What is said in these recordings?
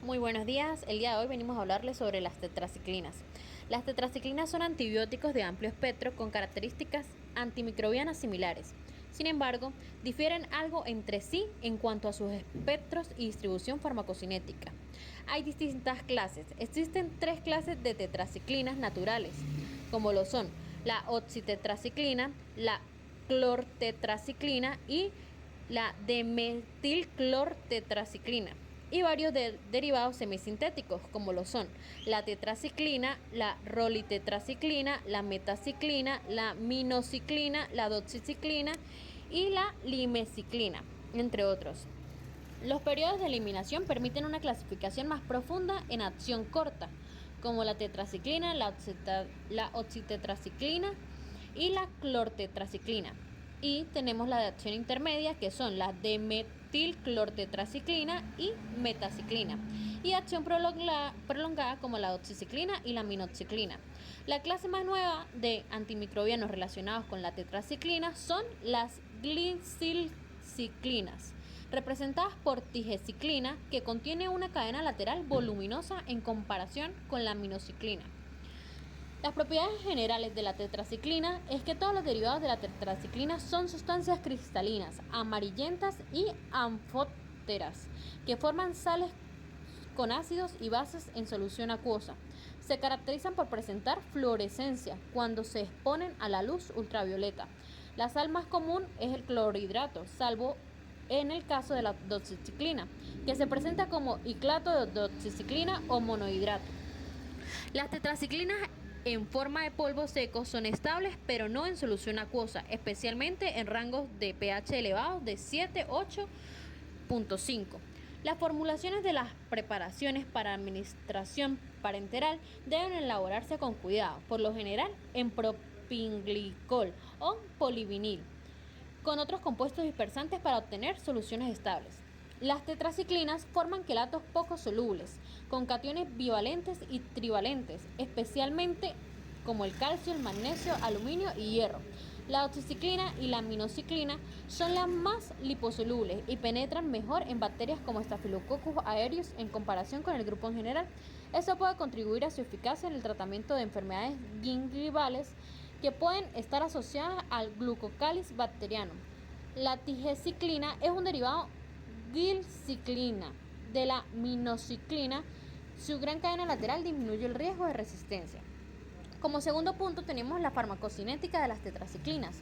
Muy buenos días, el día de hoy venimos a hablarles sobre las tetraciclinas. Las tetraciclinas son antibióticos de amplio espectro con características antimicrobianas similares. Sin embargo, difieren algo entre sí en cuanto a sus espectros y distribución farmacocinética. Hay distintas clases. Existen 3 clases de tetraciclinas naturales, como lo son la oxitetraciclina, la clortetraciclina y la dimetilclortetraciclina, y varios derivados semisintéticos, como lo son la tetraciclina, la rolitetraciclina, la metaciclina, la minociclina, la doxiciclina y la limeciclina, entre otros. Los periodos de eliminación permiten una clasificación más profunda en acción corta, como la tetraciclina, la oxitetraciclina y la clortetraciclina. Y tenemos la de acción intermedia, que son las de metilclortetraciclina y metaciclina, y acción prolongada como la doxiciclina y la minoxiclina. La clase más nueva de antimicrobianos relacionados con la tetraciclina son las glicilciclinas, representadas por tigeciclina, que contiene una cadena lateral voluminosa en comparación con la minociclina. Las propiedades generales de la tetraciclina es que todos los derivados de la tetraciclina son sustancias cristalinas, amarillentas y anfóteras, que forman sales con ácidos y bases en solución acuosa. Se caracterizan por presentar fluorescencia cuando se exponen a la luz ultravioleta. La sal más común es el clorhidrato, salvo en el caso de la doxiciclina, que se presenta como hiclato de doxiciclina o monohidrato. Las tetraciclinas en forma de polvo seco son estables, pero no en solución acuosa, especialmente en rangos de pH elevados de 7-8.5. Las formulaciones de las preparaciones para administración parenteral deben elaborarse con cuidado, por lo general en propinglicol o polivinil, con otros compuestos dispersantes para obtener soluciones estables. Las tetraciclinas forman quelatos poco solubles, con cationes bivalentes y trivalentes, especialmente como el calcio, el magnesio, aluminio y hierro. La doxiciclina y la minociclina son las más liposolubles y penetran mejor en bacterias como Staphylococcus aureus en comparación con el grupo en general. Eso puede contribuir a su eficacia en el tratamiento de enfermedades gingivales que pueden estar asociadas al glucocáliz bacteriano. La tigeciclina es un derivado gliciclina de la minociclina. Su gran cadena lateral disminuye el riesgo de resistencia. Como segundo punto tenemos la farmacocinética de las tetraciclinas.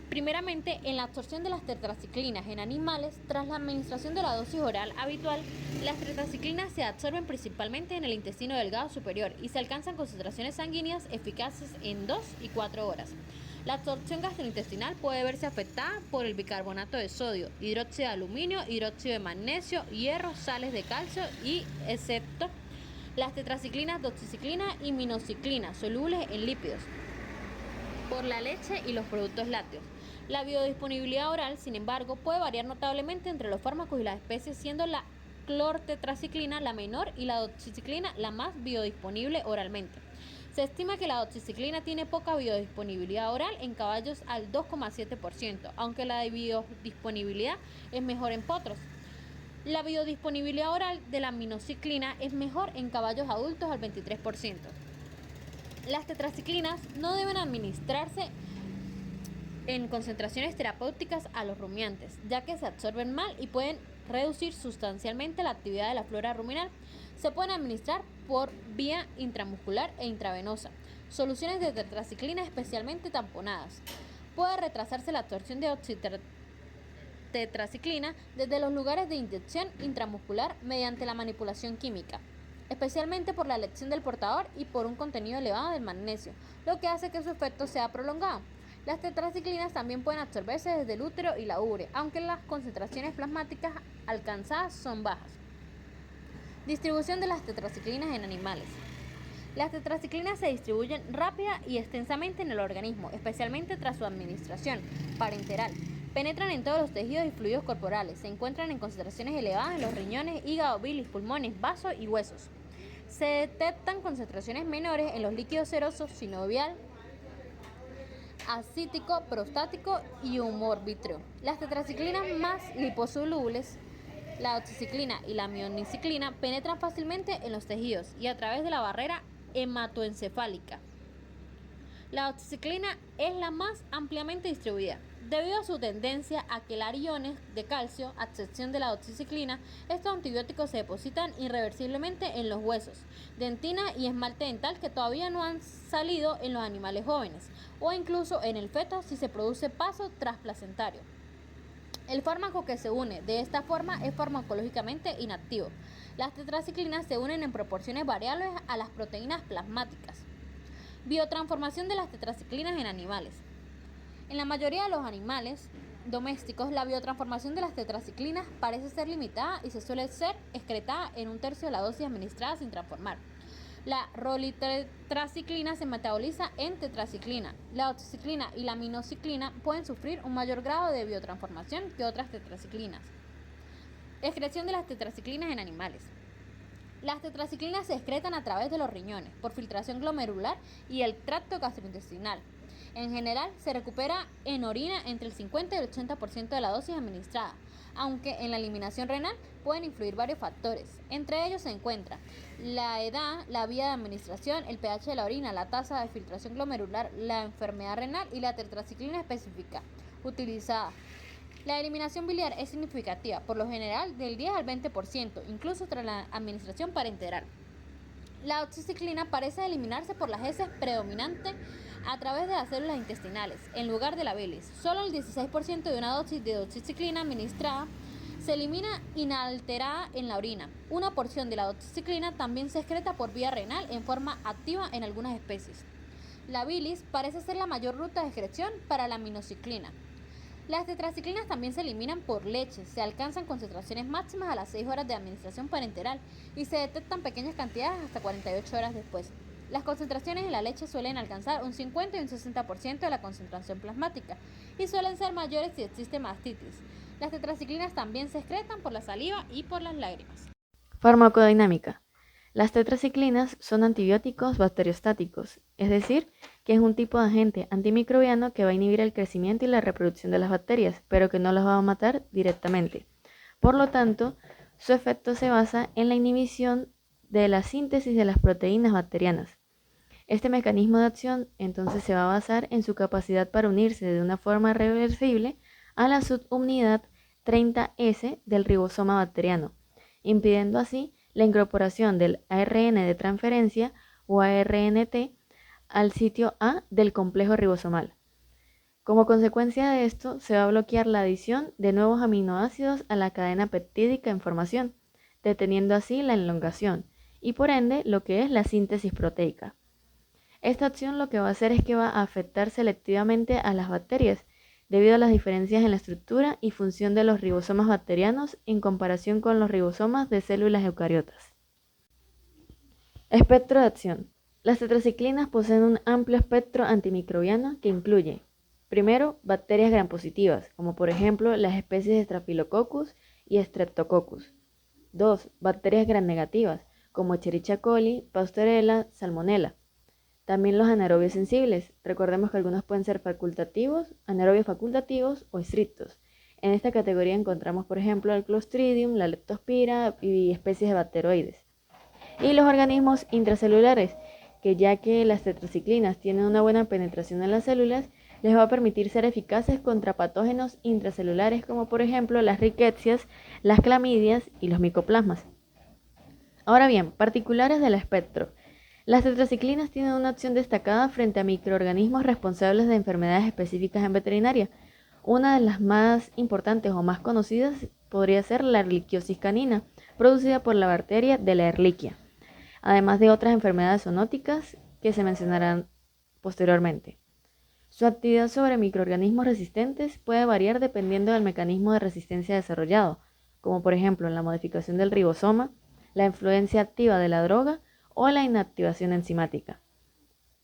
Primeramente, en la absorción de las tetraciclinas en animales, tras la administración de la dosis oral habitual, las tetraciclinas se absorben principalmente en el intestino delgado superior y se alcanzan concentraciones sanguíneas eficaces en 2 y 4 horas. La absorción gastrointestinal puede verse afectada por el bicarbonato de sodio, hidróxido de aluminio, hidróxido de magnesio, hierro, sales de calcio y excepto las tetraciclinas, doxiciclina y minociclina, solubles en lípidos, por la leche y los productos lácteos. La biodisponibilidad oral, sin embargo, puede variar notablemente entre los fármacos y las especies, siendo la clortetraciclina la menor y la doxiciclina la más biodisponible oralmente. Se estima que la doxiciclina tiene poca biodisponibilidad oral en caballos al 2,7%, aunque la biodisponibilidad es mejor en potros. La biodisponibilidad oral de la minociclina es mejor en caballos adultos al 23%. Las tetraciclinas no deben administrarse en concentraciones terapéuticas a los rumiantes, ya que se absorben mal y pueden reducir sustancialmente la actividad de la flora ruminal. Se pueden administrar por vía intramuscular e intravenosa. Soluciones de tetraciclina especialmente tamponadas. Puede retrasarse la absorción de oxitetraciclina desde los lugares de inyección intramuscular mediante la manipulación química, especialmente por la elección del portador y por un contenido elevado del magnesio, lo que hace que su efecto sea prolongado. Las tetraciclinas también pueden absorberse desde el útero y la ubre, aunque las concentraciones plasmáticas alcanzadas son bajas. Distribución de las tetraciclinas en animales. Las tetraciclinas se distribuyen rápida y extensamente en el organismo, especialmente tras su administración parenteral. Penetran en todos los tejidos y fluidos corporales. Se encuentran en concentraciones elevadas en los riñones, hígado, bilis, pulmones, vasos y huesos. Se detectan concentraciones menores en los líquidos serosos, sinovial, ascítico, prostático y humor vítreo. Las tetraciclinas más liposolubles La doxiciclina y la minoxiclina penetran fácilmente en los tejidos y a través de la barrera hematoencefálica. La doxiciclina es la más ampliamente distribuida. Debido a su tendencia a quelar iones de calcio, a excepción de la doxiciclina, estos antibióticos se depositan irreversiblemente en los huesos, dentina y esmalte dental que todavía no han salido en los animales jóvenes, o incluso en el feto si se produce paso transplacentario. El fármaco que se une de esta forma es farmacológicamente inactivo. Las tetraciclinas se unen en proporciones variables a las proteínas plasmáticas. Biotransformación de las tetraciclinas en animales. En la mayoría de los animales domésticos, la biotransformación de las tetraciclinas parece ser limitada y se suele ser excretada en un tercio de la dosis administrada sin transformar. La rolitetraciclina se metaboliza en tetraciclina. La doxiciclina y la minoxiclina pueden sufrir un mayor grado de biotransformación que otras tetraciclinas. Excreción de las tetraciclinas en animales. Las tetraciclinas se excretan a través de los riñones, por filtración glomerular y el tracto gastrointestinal. En general, se recupera en orina entre el 50 y el 80% de la dosis administrada, aunque en la eliminación renal pueden influir varios factores. Entre ellos se encuentran la edad, la vía de administración, el pH de la orina, la tasa de filtración glomerular, la enfermedad renal y la tetraciclina específica utilizada. La eliminación biliar es significativa, por lo general del 10 al 20%, incluso tras la administración parenteral. La doxiciclina parece eliminarse por las heces predominante a través de las células intestinales, en lugar de la bilis. Solo el 16% de una dosis de doxiciclina administrada se elimina inalterada en la orina. Una porción de la doxiciclina también se excreta por vía renal en forma activa en algunas especies. La bilis parece ser la mayor ruta de excreción para la minoxiclina. Las tetraciclinas también se eliminan por leche, se alcanzan concentraciones máximas a las 6 horas de administración parenteral y se detectan pequeñas cantidades hasta 48 horas después. Las concentraciones en la leche suelen alcanzar un 50 y un 60% de la concentración plasmática y suelen ser mayores si existe mastitis. Las tetraciclinas también se excretan por la saliva y por las lágrimas. Farmacodinámica. Las tetraciclinas son antibióticos bacteriostáticos, es decir, que es un tipo de agente antimicrobiano que va a inhibir el crecimiento y la reproducción de las bacterias, pero que no las va a matar directamente. Por lo tanto, su efecto se basa en la inhibición de la síntesis de las proteínas bacterianas. Este mecanismo de acción entonces se va a basar en su capacidad para unirse de una forma reversible a la subunidad 30S del ribosoma bacteriano, impidiendo así la incorporación del ARN de transferencia o ARNT al sitio A del complejo ribosomal. Como consecuencia de esto, se va a bloquear la adición de nuevos aminoácidos a la cadena peptídica en formación, deteniendo así la elongación y por ende lo que es la síntesis proteica. Esta acción lo que va a hacer es que va a afectar selectivamente a las bacterias debido a las diferencias en la estructura y función de los ribosomas bacterianos en comparación con los ribosomas de células eucariotas. Espectro de acción. Las tetraciclinas poseen un amplio espectro antimicrobiano que incluye, primero, bacterias gram-positivas, como por ejemplo las especies de Staphylococcus y Streptococcus. 2. Bacterias gram-negativas, como Escherichia coli, Pasteurella, Salmonella. También los anaerobios sensibles. Recordemos que algunos pueden ser facultativos, anaerobios facultativos o estrictos. En esta categoría encontramos, por ejemplo, el Clostridium, la Leptospira y especies de bacteroides. Y los organismos intracelulares, que ya que las tetraciclinas tienen una buena penetración en las células, les va a permitir ser eficaces contra patógenos intracelulares como por ejemplo las rickettsias, las clamidias y los micoplasmas. Ahora bien, particulares del espectro. Las tetraciclinas tienen una acción destacada frente a microorganismos responsables de enfermedades específicas en veterinaria. Una de las más importantes o más conocidas podría ser la Ehrlichiosis canina, producida por la bacteria de la Ehrlichia, además de otras enfermedades zoonóticas que se mencionarán posteriormente. Su actividad sobre microorganismos resistentes puede variar dependiendo del mecanismo de resistencia desarrollado, como por ejemplo en la modificación del ribosoma, la influencia activa de la droga o la inactivación enzimática.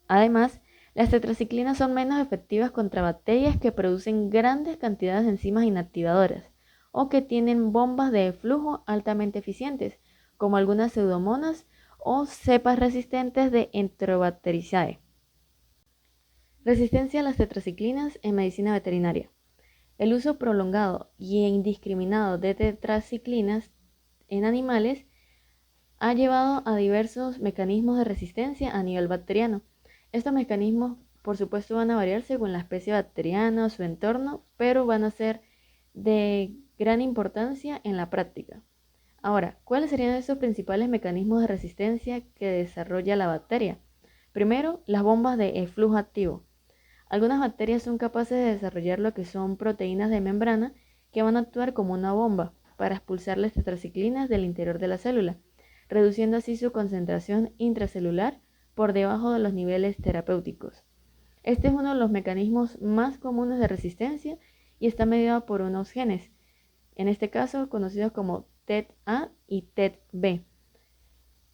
Además, las tetraciclinas son menos efectivas contra bacterias que producen grandes cantidades de enzimas inactivadoras o que tienen bombas de flujo altamente eficientes, como algunas pseudomonas o cepas resistentes de Enterobacteriaceae. Resistencia a las tetraciclinas en medicina veterinaria. El uso prolongado y indiscriminado de tetraciclinas en animales ha llevado a diversos mecanismos de resistencia a nivel bacteriano. Estos mecanismos, por supuesto, van a variar según la especie bacteriana o su entorno, pero van a ser de gran importancia en la práctica. Ahora, ¿cuáles serían esos principales mecanismos de resistencia que desarrolla la bacteria? Primero, las bombas de eflujo activo. Algunas bacterias son capaces de desarrollar lo que son proteínas de membrana que van a actuar como una bomba para expulsar las tetraciclinas del interior de la célula, reduciendo así su concentración intracelular por debajo de los niveles terapéuticos. Este es uno de los mecanismos más comunes de resistencia y está mediado por unos genes, en este caso conocidos como TET-A y TET-B.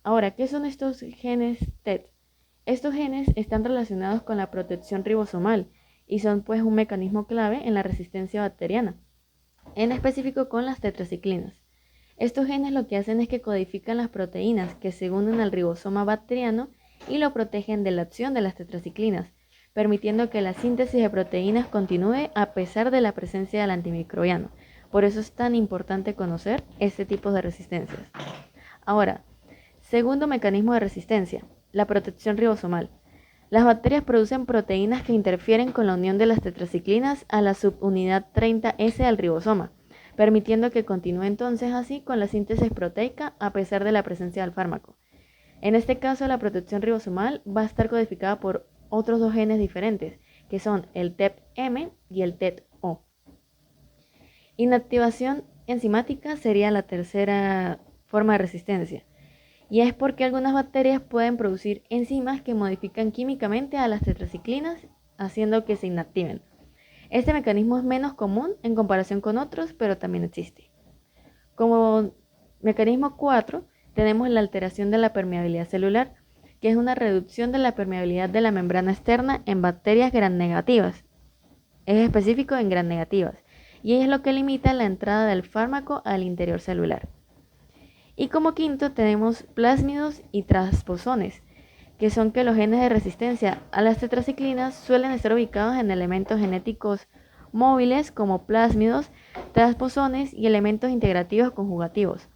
Ahora, ¿qué son estos genes TET? Estos genes están relacionados con la protección ribosomal y son pues un mecanismo clave en la resistencia bacteriana, en específico con las tetraciclinas. Estos genes lo que hacen es que codifican las proteínas que se unen al ribosoma bacteriano y lo protegen de la acción de las tetraciclinas, permitiendo que la síntesis de proteínas continúe a pesar de la presencia del antimicrobiano. Por eso es tan importante conocer este tipo de resistencias. Ahora, segundo mecanismo de resistencia, la protección ribosomal. Las bacterias producen proteínas que interfieren con la unión de las tetraciclinas a la subunidad 30S del ribosoma, permitiendo que continúe entonces así con la síntesis proteica a pesar de la presencia del fármaco. En este caso, la protección ribosomal va a estar codificada por otros dos genes diferentes, que son el TEP-M y el TET-O. Inactivación enzimática sería la tercera forma de resistencia, y es porque algunas bacterias pueden producir enzimas que modifican químicamente a las tetraciclinas, haciendo que se inactiven. Este mecanismo es menos común en comparación con otros, pero también existe. Como mecanismo 4, tenemos la alteración de la permeabilidad celular, que es una reducción de la permeabilidad de la membrana externa en bacterias gram negativas. Es específico en gram negativas, y es lo que limita la entrada del fármaco al interior celular. Y como quinto tenemos plásmidos y transposones, que son que los genes de resistencia a las tetraciclinas suelen estar ubicados en elementos genéticos móviles como plásmidos, transposones y elementos integrativos conjugativos.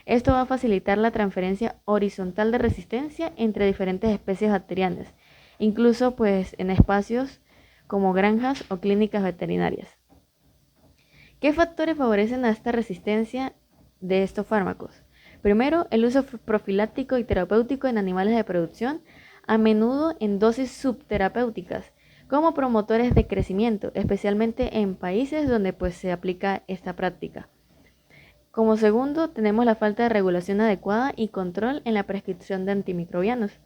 Esto va a facilitar la transferencia horizontal de resistencia entre diferentes especies bacterianas, incluso pues en espacios como granjas o clínicas veterinarias. ¿Qué factores favorecen a esta resistencia de estos fármacos? Primero, el uso profiláctico y terapéutico en animales de producción, a menudo en dosis subterapéuticas, como promotores de crecimiento, especialmente en países donde pues se aplica esta práctica. Como segundo, tenemos la falta de regulación adecuada y control en la prescripción de antimicrobianos.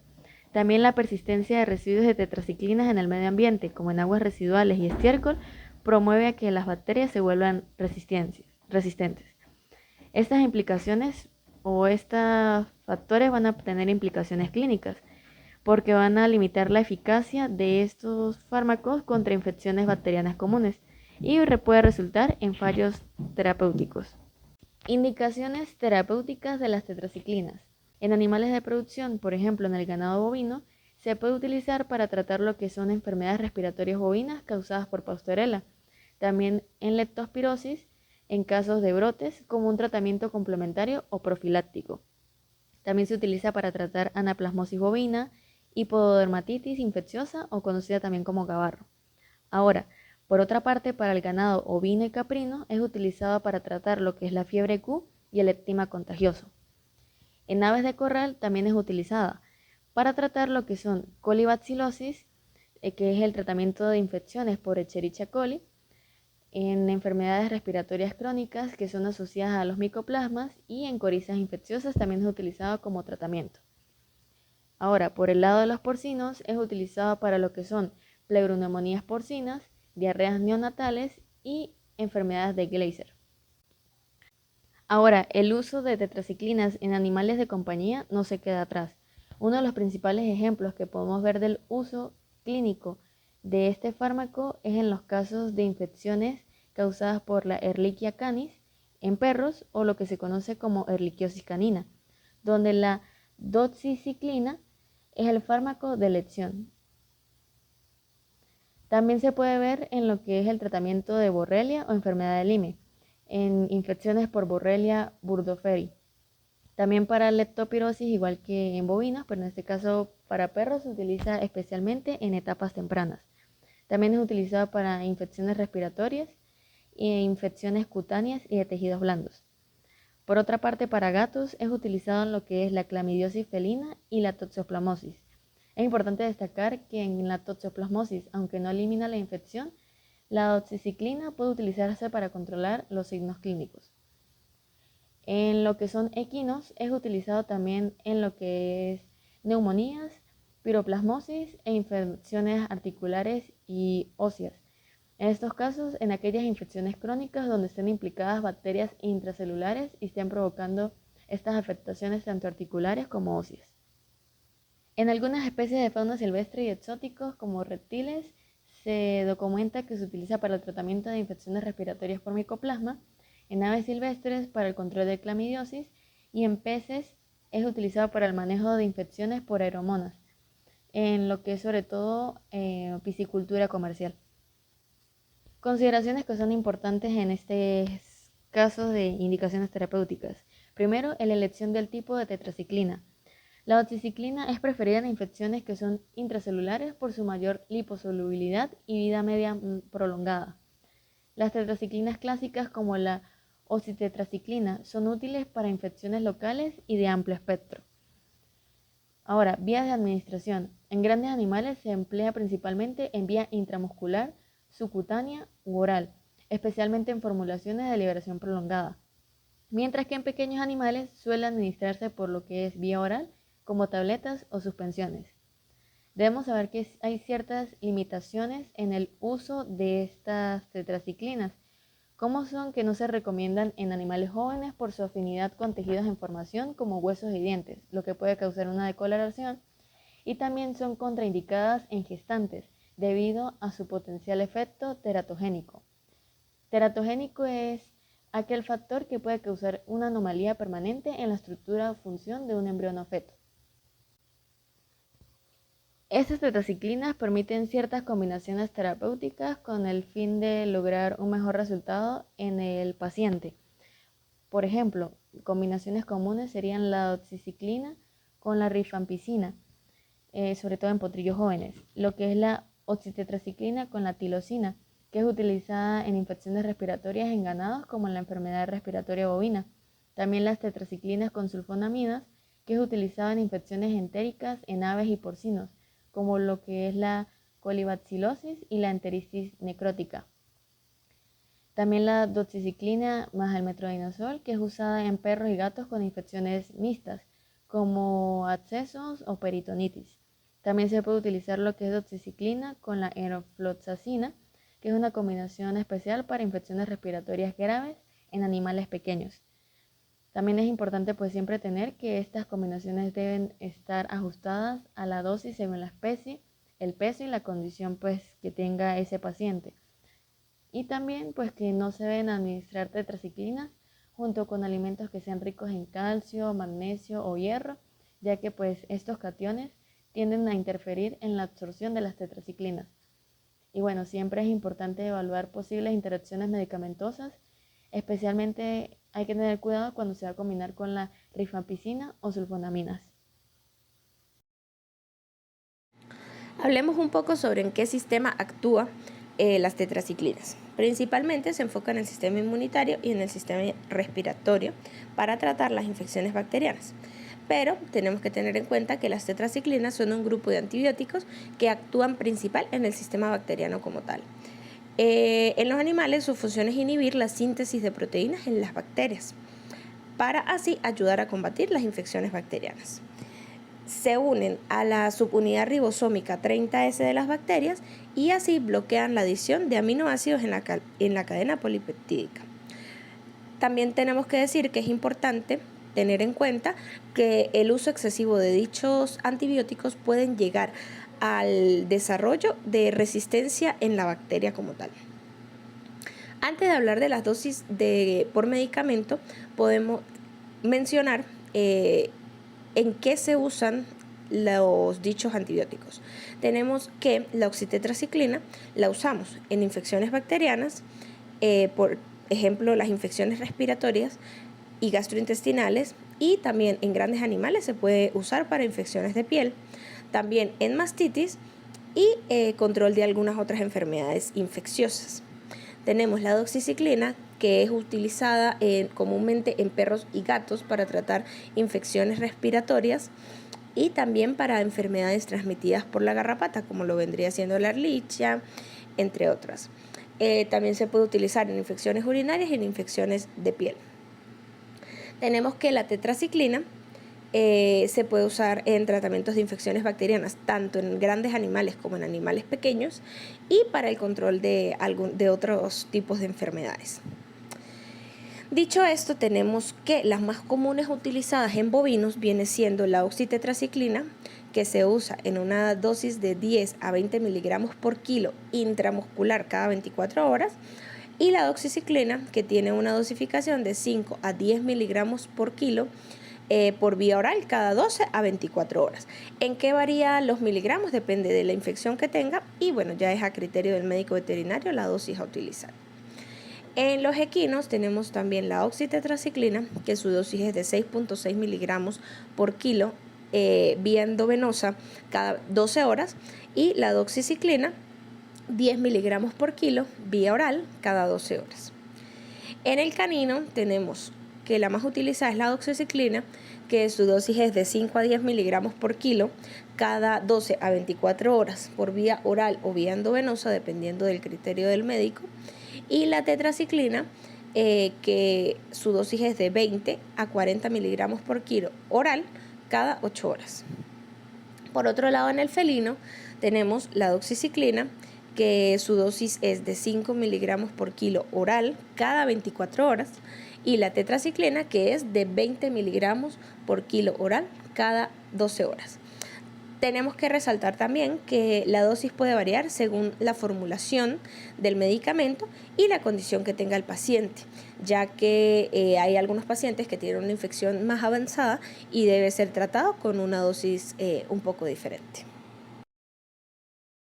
También la persistencia de residuos de tetraciclinas en el medio ambiente, como en aguas residuales y estiércol, promueve a que las bacterias se vuelvan resistentes. Estas implicaciones o estos factores van a tener implicaciones clínicas, porque van a limitar la eficacia de estos fármacos contra infecciones bacterianas comunes y puede resultar en fallos terapéuticos. Indicaciones terapéuticas de las tetraciclinas. En animales de producción, por ejemplo en el ganado bovino, se puede utilizar para tratar lo que son enfermedades respiratorias bovinas causadas por Pasteurella. También en leptospirosis, en casos de brotes, como un tratamiento complementario o profiláctico. También se utiliza para tratar anaplasmosis bovina, hipodermatitis infecciosa o conocida también como cabarro. Ahora, por otra parte, para el ganado ovino y caprino es utilizado para tratar lo que es la fiebre Q y el eczema contagioso. En aves de corral también es utilizada para tratar lo que son colibacillosis, que es el tratamiento de infecciones por Escherichia coli, en enfermedades respiratorias crónicas que son asociadas a los micoplasmas y en corizas infecciosas también es utilizado como tratamiento. Ahora, por el lado de los porcinos es utilizado para lo que son pleuroneumonías porcinas, diarreas neonatales y enfermedades de Gleiser. Ahora, el uso de tetraciclinas en animales de compañía no se queda atrás. Uno de los principales ejemplos que podemos ver del uso clínico de este fármaco es en los casos de infecciones causadas por la Ehrlichia canis en perros o lo que se conoce como erliquiosis canina, donde la doxiciclina es el fármaco de elección. También se puede ver en lo que es el tratamiento de Borrelia o enfermedad de Lyme, en infecciones por Borrelia burgdorferi. También para leptospirosis, igual que en bovinos, pero en este caso para perros se utiliza especialmente en etapas tempranas. También es utilizado para infecciones respiratorias e infecciones cutáneas y de tejidos blandos. Por otra parte, para gatos es utilizado en lo que es la clamidiosis felina y la toxoplasmosis. Es importante destacar que en la toxoplasmosis, aunque no elimina la infección, la doxiciclina puede utilizarse para controlar los signos clínicos. En lo que son equinos es utilizado también en lo que es neumonías, piroplasmosis e infecciones articulares y óseas. En estos casos, en aquellas infecciones crónicas donde estén implicadas bacterias intracelulares y estén provocando estas afectaciones tanto articulares como óseas. En algunas especies de fauna silvestre y exóticos, como reptiles, se documenta que se utiliza para el tratamiento de infecciones respiratorias por micoplasma, en aves silvestres para el control de clamidiosis y en peces es utilizado para el manejo de infecciones por aeromonas, en lo que es sobre todo piscicultura comercial. Consideraciones que son importantes en estos casos de indicaciones terapéuticas. Primero, la elección del tipo de tetraciclina. La doxiciclina es preferida en infecciones que son intracelulares por su mayor liposolubilidad y vida media prolongada. Las tetraciclinas clásicas como la oxitetraciclina son útiles para infecciones locales y de amplio espectro. Ahora, vías de administración. En grandes animales se emplea principalmente en vía intramuscular, subcutánea u oral, especialmente en formulaciones de liberación prolongada, mientras que en pequeños animales suele administrarse por lo que es vía oral, como tabletas o suspensiones. Debemos saber que hay ciertas limitaciones en el uso de estas tetraciclinas, como son que no se recomiendan en animales jóvenes por su afinidad con tejidos en formación como huesos y dientes, lo que puede causar una decoloración, y también son contraindicadas en gestantes debido a su potencial efecto teratogénico. Teratogénico es aquel factor que puede causar una anomalía permanente en la estructura o función de un embrión o feto. Estas tetraciclinas permiten ciertas combinaciones terapéuticas con el fin de lograr un mejor resultado en el paciente. Por ejemplo, combinaciones comunes serían la doxiciclina con la rifampicina, sobre todo en potrillos jóvenes, lo que es la oxitetraciclina con la tilosina, que es utilizada en infecciones respiratorias en ganados como en la enfermedad respiratoria bovina. También las tetraciclinas con sulfonamidas, que es utilizada en infecciones entéricas en aves y porcinos, como lo que es la colibacillosis y la enteritis necrótica. También la doxiciclina más el metronidazol, que es usada en perros y gatos con infecciones mixtas, como abscesos o peritonitis. También se puede utilizar lo que es doxiciclina con la enrofloxacina, que es una combinación especial para infecciones respiratorias graves en animales pequeños. También es importante pues siempre tener que estas combinaciones deben estar ajustadas a la dosis según la especie, el peso y la condición pues que tenga ese paciente. Y también pues que no se deben administrar tetraciclinas junto con alimentos que sean ricos en calcio, magnesio o hierro, ya que pues estos cationes tienden a interferir en la absorción de las tetraciclinas. Y bueno, siempre es importante evaluar posibles interacciones medicamentosas, especialmente hay que tener cuidado cuando se va a combinar con la rifampicina o sulfonaminas. Hablemos un poco sobre en qué sistema actúa las tetraciclinas. Principalmente se enfoca en el sistema inmunitario y en el sistema respiratorio para tratar las infecciones bacterianas. Pero tenemos que tener en cuenta que las tetraciclinas son un grupo de antibióticos que actúan principal en el sistema bacteriano como tal. En los animales su función es inhibir la síntesis de proteínas en las bacterias para así ayudar a combatir las infecciones bacterianas. Se unen a la subunidad ribosómica 30S de las bacterias y así bloquean la adición de aminoácidos en la cadena polipeptídica. También tenemos que decir que es importante tener en cuenta que el uso excesivo de dichos antibióticos pueden llegar al desarrollo de resistencia en la bacteria como tal. Antes de hablar de las dosis por medicamento, podemos mencionar en qué se usan los dichos antibióticos. Tenemos que la oxitetraciclina la usamos en infecciones bacterianas, por ejemplo, las infecciones respiratorias y gastrointestinales, y también en grandes animales se puede usar para infecciones de piel, también en mastitis y control de algunas otras enfermedades infecciosas. Tenemos la doxiciclina, que es utilizada comúnmente en perros y gatos para tratar infecciones respiratorias y también para enfermedades transmitidas por la garrapata, como lo vendría siendo la Ehrlichia, entre otras. También se puede utilizar en infecciones urinarias y en infecciones de piel. Tenemos que la tetraciclina se puede usar en tratamientos de infecciones bacterianas, tanto en grandes animales como en animales pequeños, y para el control de otros tipos de enfermedades. Dicho esto, tenemos que las más comunes utilizadas en bovinos viene siendo la oxitetraciclina, que se usa en una dosis de 10 a 20 miligramos por kilo intramuscular cada 24 horas, y la doxiciclina, que tiene una dosificación de 5 a 10 miligramos por kilo por vía oral cada 12 a 24 horas. ¿En qué varía los miligramos? Depende de la infección que tenga y bueno, ya es a criterio del médico veterinario la dosis a utilizar. En los equinos tenemos también la oxitetraciclina, que su dosis es de 6.6 miligramos por kilo vía endovenosa cada 12 horas, y la doxiciclina 10 miligramos por kilo vía oral cada 12 horas. En el canino tenemos que la más utilizada es la doxiciclina, que su dosis es de 5 a 10 miligramos por kilo cada 12 a 24 horas por vía oral o vía endovenosa, dependiendo del criterio del médico, y la tetraciclina, que su dosis es de 20 a 40 miligramos por kilo oral cada 8 horas. Por otro lado, en el felino tenemos la doxiciclina, que su dosis es de 5 miligramos por kilo oral cada 24 horas, y la tetraciclina, que es de 20 miligramos por kilo oral cada 12 horas. Tenemos que resaltar también que la dosis puede variar según la formulación del medicamento y la condición que tenga el paciente, ya que hay algunos pacientes que tienen una infección más avanzada y debe ser tratado con una dosis un poco diferente.